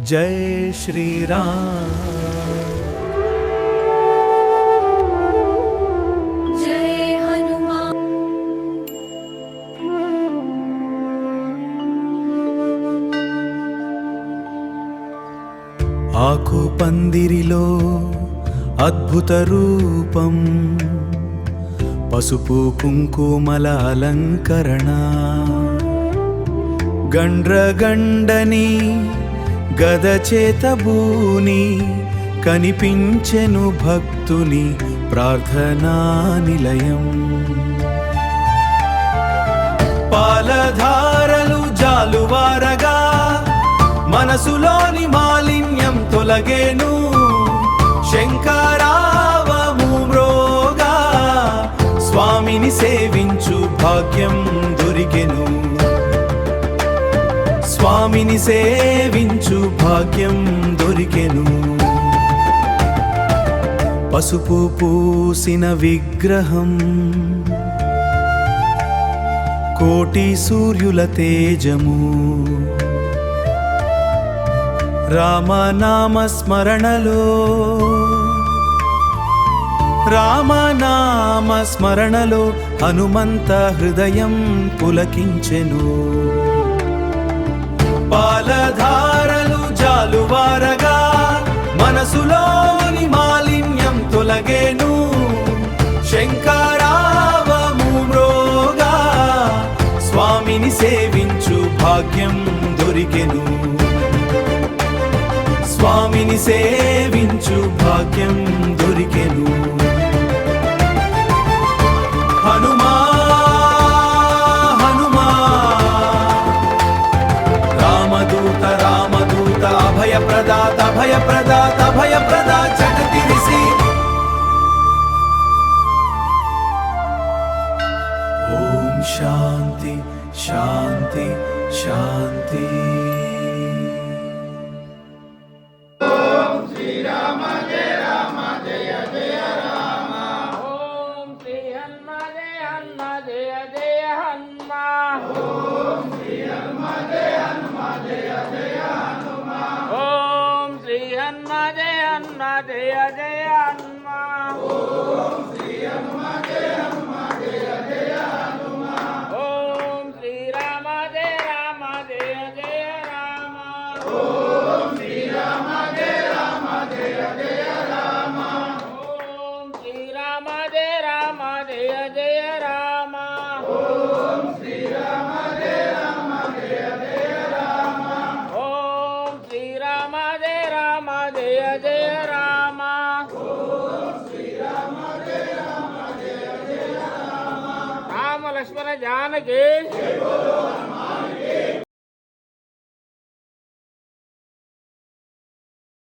जय श्री राम। ఆకు పందిరిలో అద్భుత రూపం, పసుపు కుంకుమల అలంకరణ, గండ్రగండని గద చేతబూని కనిపించెను భక్తుని ప్రార్థనా నిలయం. పాలధారలు జాలువారగా మనసులోని మాలిన్యం తొలగేను, శంకరావము మ్రోగా స్వామిని సేవించు భాగ్యం దొరికెను, స్వామిని సేవించు భాగ్యం దొరికెను. పసుపు పూసిన విగ్రహం, కోటి సూర్యుల తేజము, రామనామ స్మరణలో, రామనామ స్మరణలో హనుమంత హృదయం పులకించెను. పాలధారలు జాలువారగా మనసులోని మాలిన్యం తొలగేను, శంకరావము మ్రోగా స్వామిని సేవించు భాగ్యం దొరికెను, స్వామిని సేవించు భాగ్యం దొరికెను. హనుమా హనుమా రామదూత రామదూత అభయ ప్రదాత భయ ప్రదాత భయ ప్రదా జగతిరిసి. ఓం శాంతి శాంతి శాంతి. जय जय हनुमान। ओम श्री हनुमान जय हनुमान जय जय हनुमान। ओम श्री राम जय राम जय जय राम। ओम श्री राम जय राम जय जय राम। ओम श्री राम जय राम जय जय राम। ओम श्री राम जय राम जय जय राम। ओम श्री राम जय राम जय जय राम। लक्ष्मण जानकी।